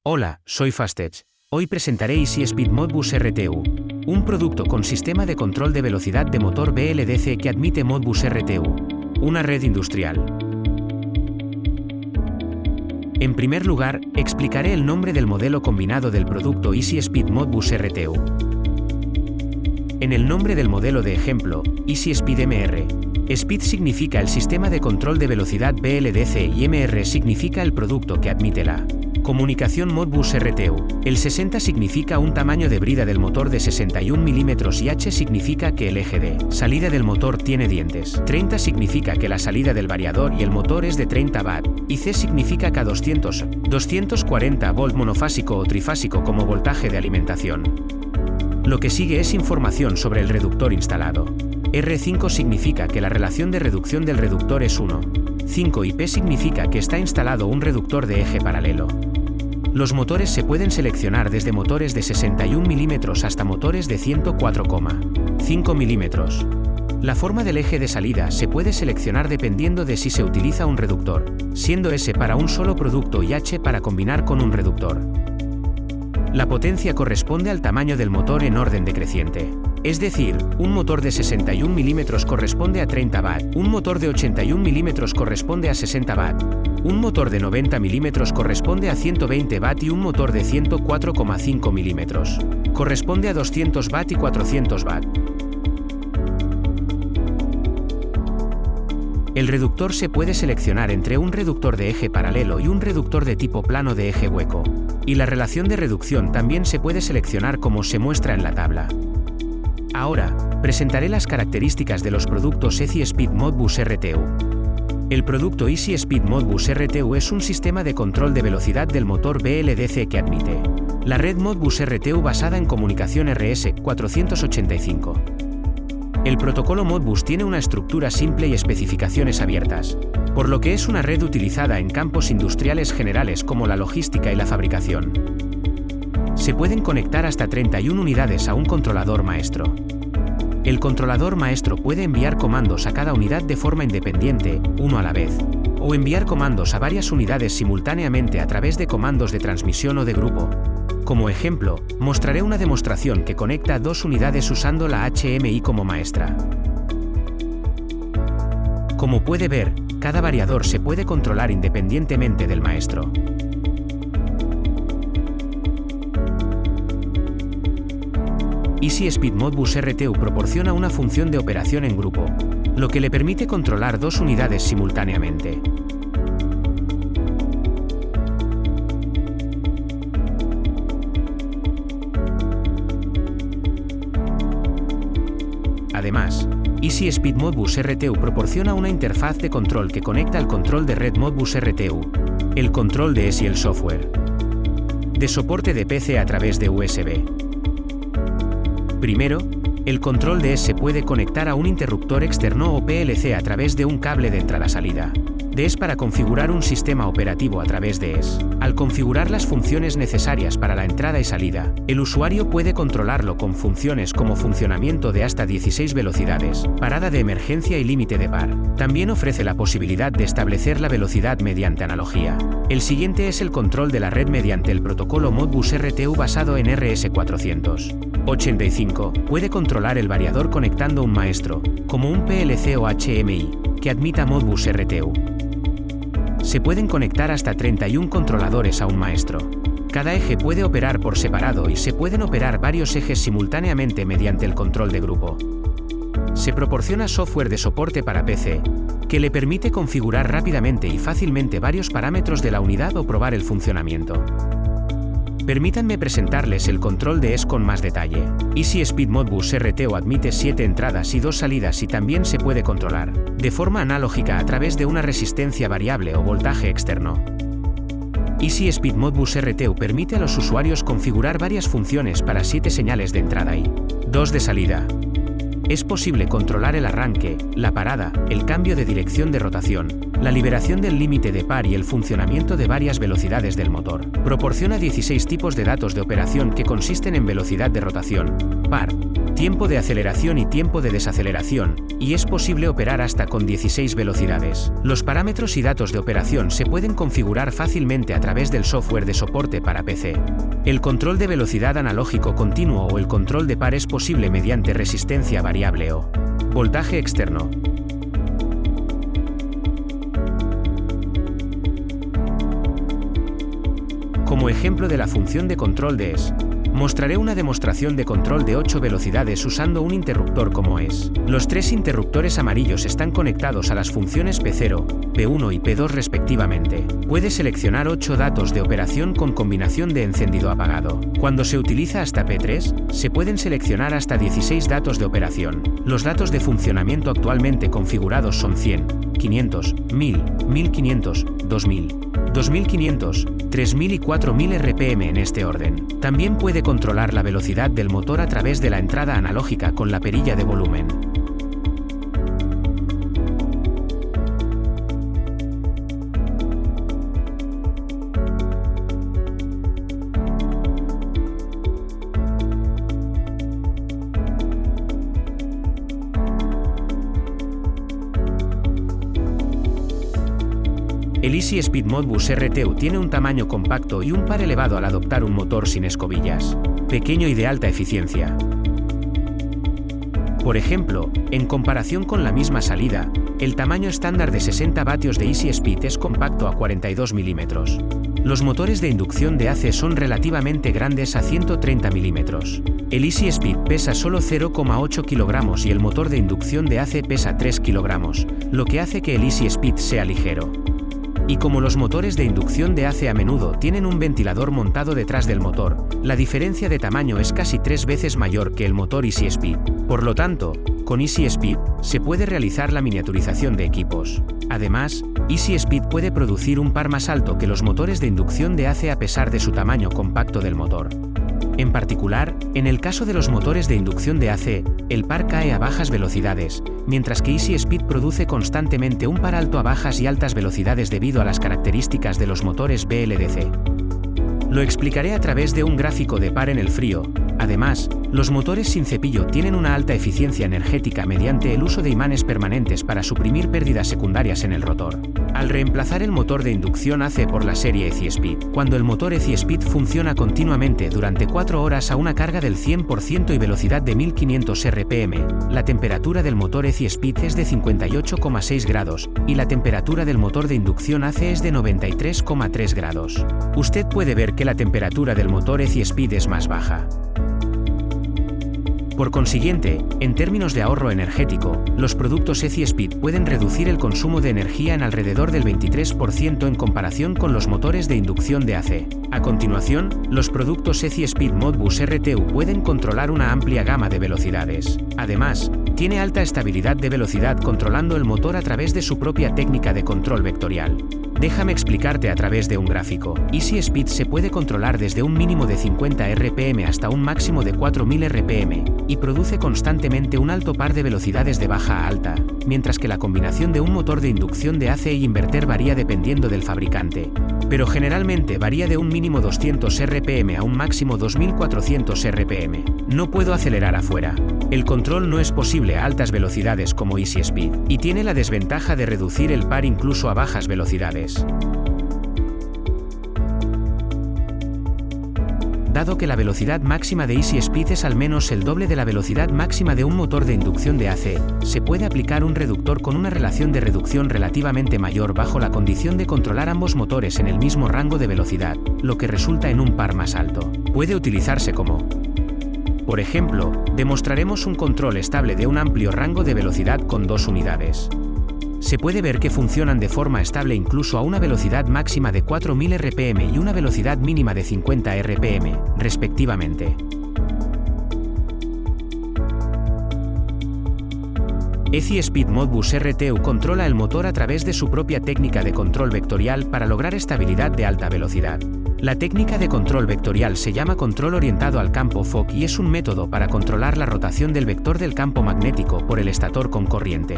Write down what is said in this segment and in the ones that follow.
Hola, soy Fastech. Hoy presentaré Easy Speed Modbus RTU, un producto con sistema de control de velocidad de motor BLDC que admite Modbus RTU, una red industrial. En primer lugar, explicaré el nombre del modelo combinado del producto Easy Speed Modbus RTU. En el nombre del modelo de ejemplo, Easy Speed MR, Speed significa el sistema de control de velocidad BLDC y MR significa el producto que admite la comunicación Modbus RTU. El 60 significa un tamaño de brida del motor de 61 mm y H significa que el eje de salida del motor tiene dientes. 30 significa que la salida del variador y el motor es de 30 W, y C significa que a 240 volt monofásico o trifásico como voltaje de alimentación. Lo que sigue es información sobre el reductor instalado. R5 significa que la relación de reducción del reductor es 1,5 y P significa que está instalado un reductor de eje paralelo. Los motores se pueden seleccionar desde motores de 61 mm hasta motores de 104,5 mm. La forma del eje de salida se puede seleccionar dependiendo de si se utiliza un reductor, siendo S para un solo producto y H para combinar con un reductor. La potencia corresponde al tamaño del motor en orden decreciente. Es decir, un motor de 61 mm corresponde a 30 W, un motor de 81 mm corresponde a 60 W, un motor de 90 mm corresponde a 120 W y un motor de 104,5 mm corresponde a 200 W y 400 W. El reductor se puede seleccionar entre un reductor de eje paralelo y un reductor de tipo plano de eje hueco, y la relación de reducción también se puede seleccionar como se muestra en la tabla. Ahora, presentaré las características de los productos Easy Speed Modbus RTU. El producto Easy Speed Modbus RTU es un sistema de control de velocidad del motor BLDC que admite la red Modbus RTU basada en comunicación RS-485. El protocolo Modbus tiene una estructura simple y especificaciones abiertas, por lo que es una red utilizada en campos industriales generales como la logística y la fabricación. Se pueden conectar hasta 31 unidades a un controlador maestro. El controlador maestro puede enviar comandos a cada unidad de forma independiente, uno a la vez, o enviar comandos a varias unidades simultáneamente a través de comandos de transmisión o de grupo. Como ejemplo, mostraré una demostración que conecta dos unidades usando la HMI como maestra. Como puede ver, cada variador se puede controlar independientemente del maestro. Easy Speed Modbus RTU proporciona una función de operación en grupo, lo que le permite controlar dos unidades simultáneamente. Además, Easy Speed Modbus RTU proporciona una interfaz de control que conecta el control de red Modbus RTU, el control de ES y el software de soporte de PC a través de USB. Primero, el control de ES se puede conectar a un interruptor externo o PLC a través de un cable de entrada-salida. D es para configurar un sistema operativo a través de ES. Al configurar las funciones necesarias para la entrada y salida, el usuario puede controlarlo con funciones como funcionamiento de hasta 16 velocidades, parada de emergencia y límite de par. También ofrece la posibilidad de establecer la velocidad mediante analogía. El siguiente es el control de la red mediante el protocolo Modbus RTU basado en RS-485. Puede controlar el variador conectando un maestro, como un PLC o HMI, que admita Modbus RTU. Se pueden conectar hasta 31 controladores a un maestro. Cada eje puede operar por separado y se pueden operar varios ejes simultáneamente mediante el control de grupo. Se proporciona software de soporte para PC, que le permite configurar rápidamente y fácilmente varios parámetros de la unidad o probar el funcionamiento. Permítanme presentarles el control de ES con más detalle. Easy Speed Modbus RTU admite 7 entradas y 2 salidas y también se puede controlar de forma analógica a través de una resistencia variable o voltaje externo. Easy Speed Modbus RTU permite a los usuarios configurar varias funciones para 7 señales de entrada y 2 de salida. Es posible controlar el arranque, la parada, el cambio de dirección de rotación, la liberación del límite de par y el funcionamiento de varias velocidades del motor. Proporciona 16 tipos de datos de operación que consisten en velocidad de rotación, par, tiempo de aceleración y tiempo de desaceleración, y es posible operar hasta con 16 velocidades. Los parámetros y datos de operación se pueden configurar fácilmente a través del software de soporte para PC. El control de velocidad analógico continuo o el control de par es posible mediante resistencia variable o voltaje externo. Como ejemplo de la función de control de ES, mostraré una demostración de control de 8 velocidades usando un interruptor como ES. Los 3 interruptores amarillos están conectados a las funciones P0, P1 y P2 respectivamente. Puede seleccionar 8 datos de operación con combinación de encendido-apagado. Cuando se utiliza hasta P3, se pueden seleccionar hasta 16 datos de operación. Los datos de funcionamiento actualmente configurados son 100, 500, 1000, 1500, 2000, 2500, 3000 y 4000 RPM en este orden. También puede controlar la velocidad del motor a través de la entrada analógica con la perilla de volumen. El Easy Speed Modbus RTU tiene un tamaño compacto y un par elevado al adoptar un motor sin escobillas, pequeño y de alta eficiencia. Por ejemplo, en comparación con la misma salida, el tamaño estándar de 60 vatios de Easy Speed es compacto a 42 milímetros. Los motores de inducción de AC son relativamente grandes a 130 milímetros. El Easy Speed pesa solo 0,8 kilogramos y el motor de inducción de AC pesa 3 kilogramos, lo que hace que el Easy Speed sea ligero. Y como los motores de inducción de AC a menudo tienen un ventilador montado detrás del motor, la diferencia de tamaño es casi 3 veces mayor que el motor Easy Speed. Por lo tanto, con Easy Speed, se puede realizar la miniaturización de equipos. Además, Easy Speed puede producir un par más alto que los motores de inducción de AC a pesar de su tamaño compacto del motor. En particular, en el caso de los motores de inducción de AC, el par cae a bajas velocidades, mientras que Easy Speed produce constantemente un par alto a bajas y altas velocidades debido a las características de los motores BLDC. Lo explicaré a través de un gráfico de par en el frío. Además, los motores sin cepillo tienen una alta eficiencia energética mediante el uso de imanes permanentes para suprimir pérdidas secundarias en el rotor. Al reemplazar el motor de inducción AC por la serie Easy Speed, cuando el motor Easy Speed funciona continuamente durante 4 horas a una carga del 100% y velocidad de 1500 RPM, la temperatura del motor Easy Speed es de 58,6 grados, y la temperatura del motor de inducción AC es de 93,3 grados. Usted puede ver que la temperatura del motor Easy Speed es más baja. Por consiguiente, en términos de ahorro energético, los productos Easy Speed pueden reducir el consumo de energía en alrededor del 23% en comparación con los motores de inducción de AC. A continuación, los productos Easy Speed Modbus RTU pueden controlar una amplia gama de velocidades. Además, tiene alta estabilidad de velocidad controlando el motor a través de su propia técnica de control vectorial. Déjame explicarte a través de un gráfico. Easy Speed se puede controlar desde un mínimo de 50 RPM hasta un máximo de 4000 RPM, y produce constantemente un alto par de velocidades de baja a alta, mientras que la combinación de un motor de inducción de AC y inverter varía dependiendo del fabricante. Pero generalmente varía de un mínimo 200 RPM a un máximo 2400 RPM. No puedo acelerar afuera. El control no es posible a altas velocidades como Easy Speed, y tiene la desventaja de reducir el par incluso a bajas velocidades. Dado que la velocidad máxima de Easy Speed es al menos el doble de la velocidad máxima de un motor de inducción de AC, se puede aplicar un reductor con una relación de reducción relativamente mayor bajo la condición de controlar ambos motores en el mismo rango de velocidad, lo que resulta en un par más alto. Puede utilizarse como... Por ejemplo, demostraremos un control estable de un amplio rango de velocidad con 2 unidades. Se puede ver que funcionan de forma estable incluso a una velocidad máxima de 4000 RPM y una velocidad mínima de 50 RPM, respectivamente. Easy Speed Modbus RTU controla el motor a través de su propia técnica de control vectorial para lograr estabilidad de alta velocidad. La técnica de control vectorial se llama control orientado al campo Fock y es un método para controlar la rotación del vector del campo magnético por el estator con corriente.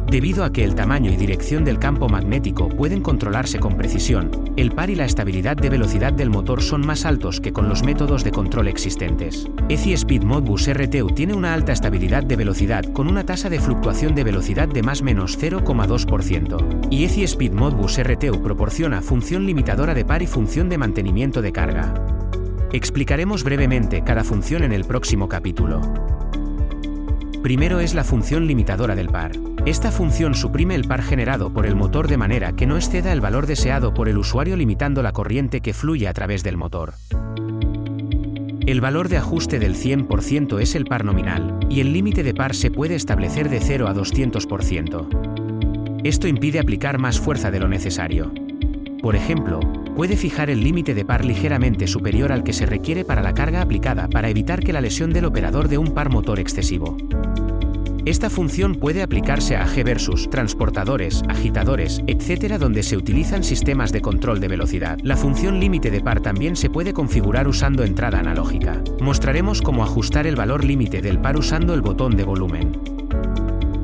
Debido a que el tamaño y dirección del campo magnético pueden controlarse con precisión, el par y la estabilidad de velocidad del motor son más altos que con los métodos de control existentes. ECI Speed Modbus RTU tiene una alta estabilidad de velocidad con una tasa de fluctuación de velocidad de más o menos 0,2%. Y ECI Speed Modbus RTU proporciona función limitadora de par y función de mantenimiento de carga. Explicaremos brevemente cada función en el próximo capítulo. Primero es la función limitadora del par. Esta función suprime el par generado por el motor de manera que no exceda el valor deseado por el usuario, limitando la corriente que fluye a través del motor. El valor de ajuste del 100% es el par nominal, y el límite de par se puede establecer de 0 a 200%. Esto impide aplicar más fuerza de lo necesario. Por ejemplo, puede fijar el límite de par ligeramente superior al que se requiere para la carga aplicada para evitar que la lesión del operador de un par motor excesivo. Esta función puede aplicarse a G-versus, transportadores, agitadores, etc., donde se utilizan sistemas de control de velocidad. La función límite de par también se puede configurar usando entrada analógica. Mostraremos cómo ajustar el valor límite del par usando el botón de volumen.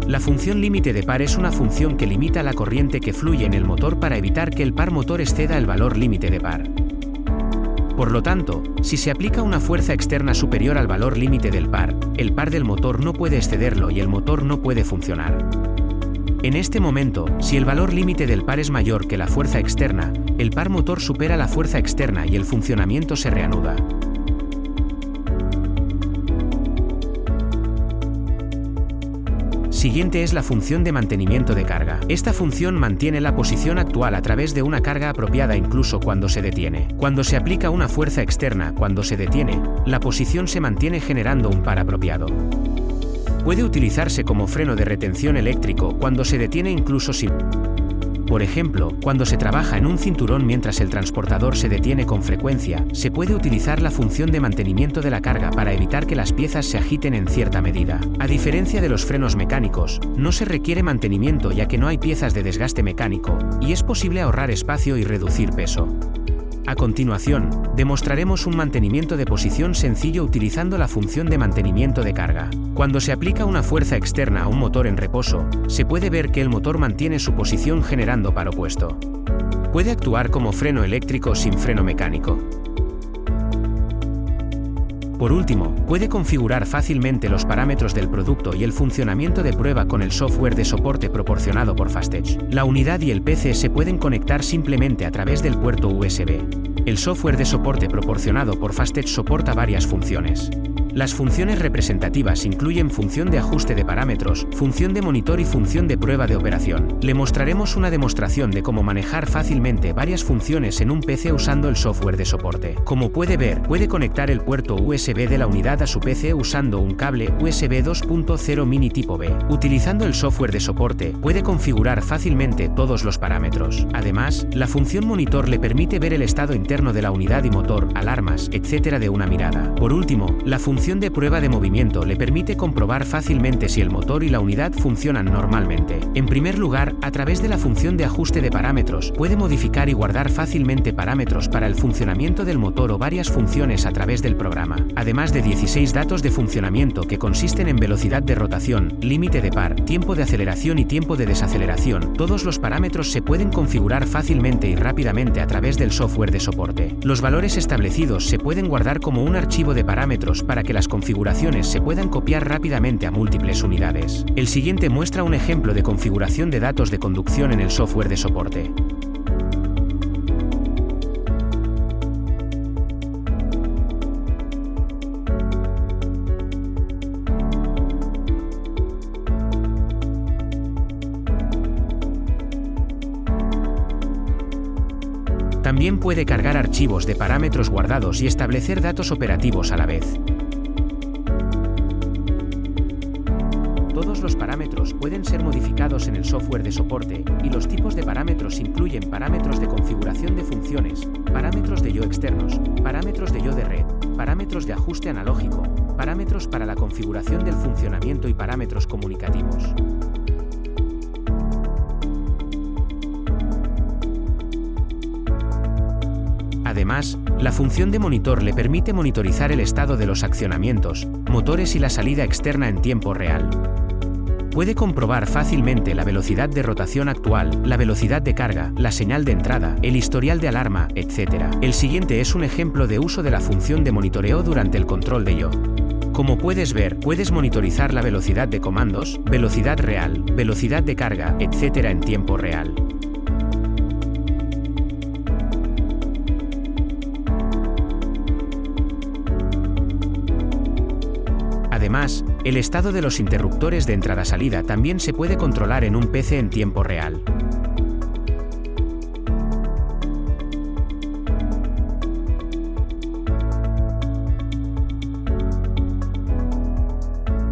La función límite de par es una función que limita la corriente que fluye en el motor para evitar que el par motor exceda el valor límite de par. Por lo tanto, si se aplica una fuerza externa superior al valor límite del par, el par del motor no puede excederlo y el motor no puede funcionar. En este momento, si el valor límite del par es mayor que la fuerza externa, el par motor supera la fuerza externa y el funcionamiento se reanuda. Siguiente es la función de mantenimiento de carga. Esta función mantiene la posición actual a través de una carga apropiada incluso cuando se detiene. Cuando se aplica una fuerza externa, cuando se detiene, la posición se mantiene generando un par apropiado. Puede utilizarse como freno de retención eléctrico cuando se detiene incluso sin... Por ejemplo, cuando se trabaja en un cinturón mientras el transportador se detiene con frecuencia, se puede utilizar la función de mantenimiento de la carga para evitar que las piezas se agiten en cierta medida. A diferencia de los frenos mecánicos, no se requiere mantenimiento ya que no hay piezas de desgaste mecánico, y es posible ahorrar espacio y reducir peso. A continuación, demostraremos un mantenimiento de posición sencillo utilizando la función de mantenimiento de carga. Cuando se aplica una fuerza externa a un motor en reposo, se puede ver que el motor mantiene su posición generando par opuesto. Puede actuar como freno eléctrico sin freno mecánico. Por último, puede configurar fácilmente los parámetros del producto y el funcionamiento de prueba con el software de soporte proporcionado por Fastech. La unidad y el PC se pueden conectar simplemente a través del puerto USB. El software de soporte proporcionado por Fastech soporta varias funciones. Las funciones representativas incluyen función de ajuste de parámetros, función de monitor y función de prueba de operación. Le mostraremos una demostración de cómo manejar fácilmente varias funciones en un PC usando el software de soporte. Como puede ver, puede conectar el puerto USB de la unidad a su PC usando un cable USB 2.0 mini tipo B. Utilizando el software de soporte, puede configurar fácilmente todos los parámetros. Además, la función monitor le permite ver el estado interno de la unidad y motor, alarmas, etc. de una mirada. Por último, la función de prueba de movimiento le permite comprobar fácilmente si el motor y la unidad funcionan normalmente. En primer lugar, a través de la función de ajuste de parámetros, puede modificar y guardar fácilmente parámetros para el funcionamiento del motor o varias funciones a través del programa, además de 16 datos de funcionamiento que consisten en velocidad de rotación, límite de par, tiempo de aceleración y tiempo de desaceleración. Todos los parámetros se pueden configurar fácilmente y rápidamente a través del software de soporte. Los valores establecidos se pueden guardar como un archivo de parámetros para que las configuraciones se puedan copiar rápidamente a múltiples unidades. El siguiente muestra un ejemplo de configuración de datos de conducción en el software de soporte. También puede cargar archivos de parámetros guardados y establecer datos operativos a la vez. Todos los parámetros pueden ser modificados en el software de soporte, y los tipos de parámetros incluyen parámetros de configuración de funciones, parámetros de I/O externos, parámetros de I/O de red, parámetros de ajuste analógico, parámetros para la configuración del funcionamiento y parámetros comunicativos. Además, La función de monitor le permite monitorizar el estado de los accionamientos, motores y la salida externa en tiempo real. Puede comprobar fácilmente la velocidad de rotación actual, la velocidad de carga, la señal de entrada, el historial de alarma, etc. El siguiente es un ejemplo de uso de la función de monitoreo durante el control de I/O. Como puedes ver, puedes monitorizar la velocidad de comandos, velocidad real, velocidad de carga, etc. en tiempo real. Además, el estado de los interruptores de entrada-salida también se puede controlar en un PC en tiempo real.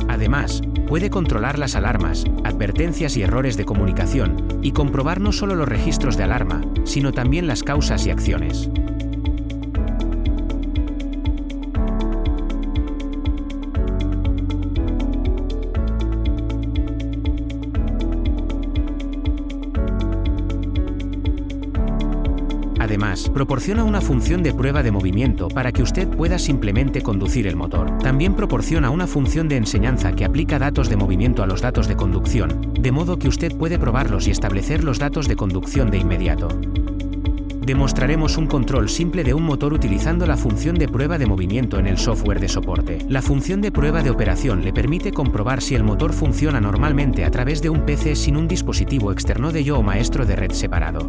Además, puede controlar las alarmas, advertencias y errores de comunicación, y comprobar no solo los registros de alarma, sino también las causas y acciones. Además, proporciona una función de prueba de movimiento para que usted pueda simplemente conducir el motor. También proporciona una función de enseñanza que aplica datos de movimiento a los datos de conducción, de modo que usted puede probarlos y establecer los datos de conducción de inmediato. Demostraremos un control simple de un motor utilizando la función de prueba de movimiento en el software de soporte. La función de prueba de operación le permite comprobar si el motor funciona normalmente a través de un PC sin un dispositivo externo de I/O o maestro de red separado.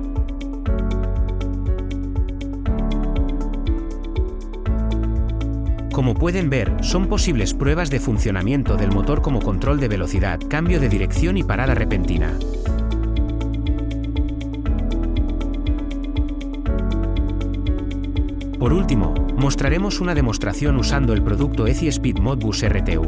Como pueden ver, son posibles pruebas de funcionamiento del motor como control de velocidad, cambio de dirección y parada repentina. Por último, mostraremos una demostración usando el producto EasySpeed Modbus RTU.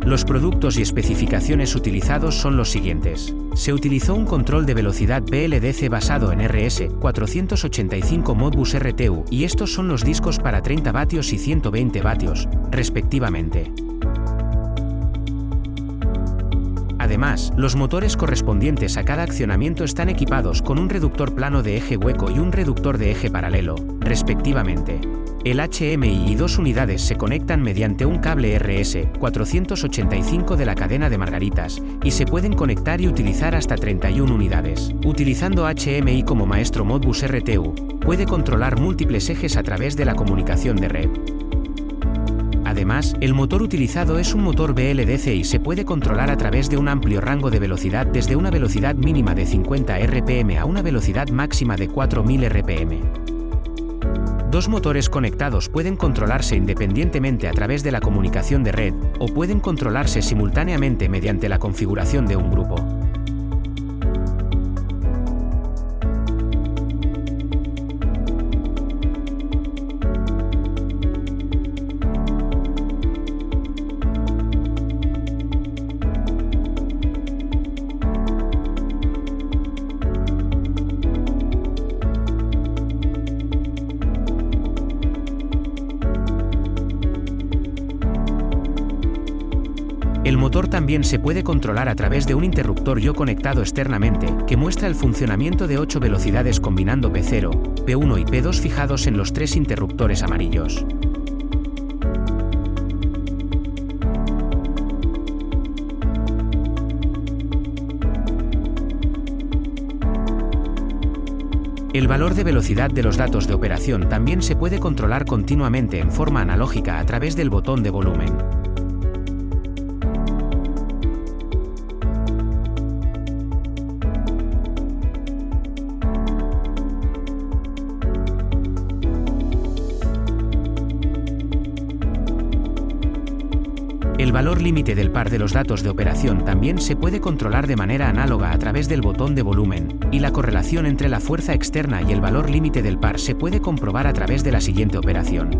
Los productos y especificaciones utilizados son los siguientes. Se utilizó un control de velocidad PLDC basado en RS485 Modbus RTU y estos son los discos para 30 vatios y 120 vatios, respectivamente. Además, los motores correspondientes a cada accionamiento están equipados con un reductor plano de eje hueco y un reductor de eje paralelo, respectivamente. El HMI y dos unidades se conectan mediante un cable RS485 de la cadena de margaritas, y se pueden conectar y utilizar hasta 31 unidades. Utilizando HMI como maestro Modbus RTU, puede controlar múltiples ejes a través de la comunicación de red. Además, el motor utilizado es un motor BLDC y se puede controlar a través de un amplio rango de velocidad desde una velocidad mínima de 50 RPM a una velocidad máxima de 4000 RPM. Dos motores conectados pueden controlarse independientemente a través de la comunicación de red, o pueden controlarse simultáneamente mediante la configuración de un grupo. El motor también se puede controlar a través de un interruptor I/O conectado externamente, que muestra el funcionamiento de 8 velocidades combinando P0, P1 y P2 fijados en los 3 interruptores amarillos. El valor de velocidad de los datos de operación también se puede controlar continuamente en forma analógica a través del botón de volumen. El valor límite del par de los datos de operación también se puede controlar de manera análoga a través del botón de volumen, y la correlación entre la fuerza externa y el valor límite del par se puede comprobar a través de la siguiente operación.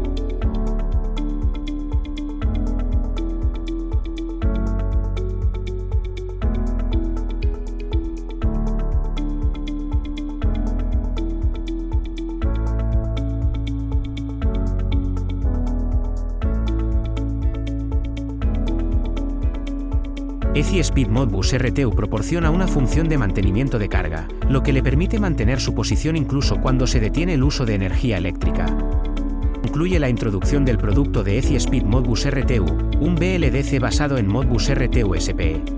EasySpeed Modbus RTU proporciona una función de mantenimiento de carga, lo que le permite mantener su posición incluso cuando se detiene el uso de energía eléctrica. Incluye la introducción del producto de EasySpeed Modbus RTU, un BLDC basado en Modbus RTU SPE.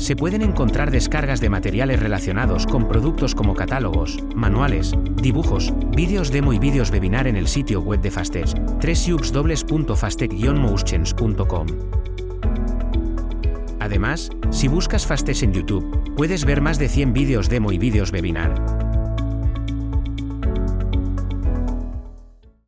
Se pueden encontrar descargas de materiales relacionados con productos como catálogos, manuales, dibujos, vídeos demo y vídeos webinar en el sitio web de Fastech, www.fastech-motions.com. Además, si buscas Fastech en YouTube, puedes ver más de 100 vídeos demo y vídeos webinar.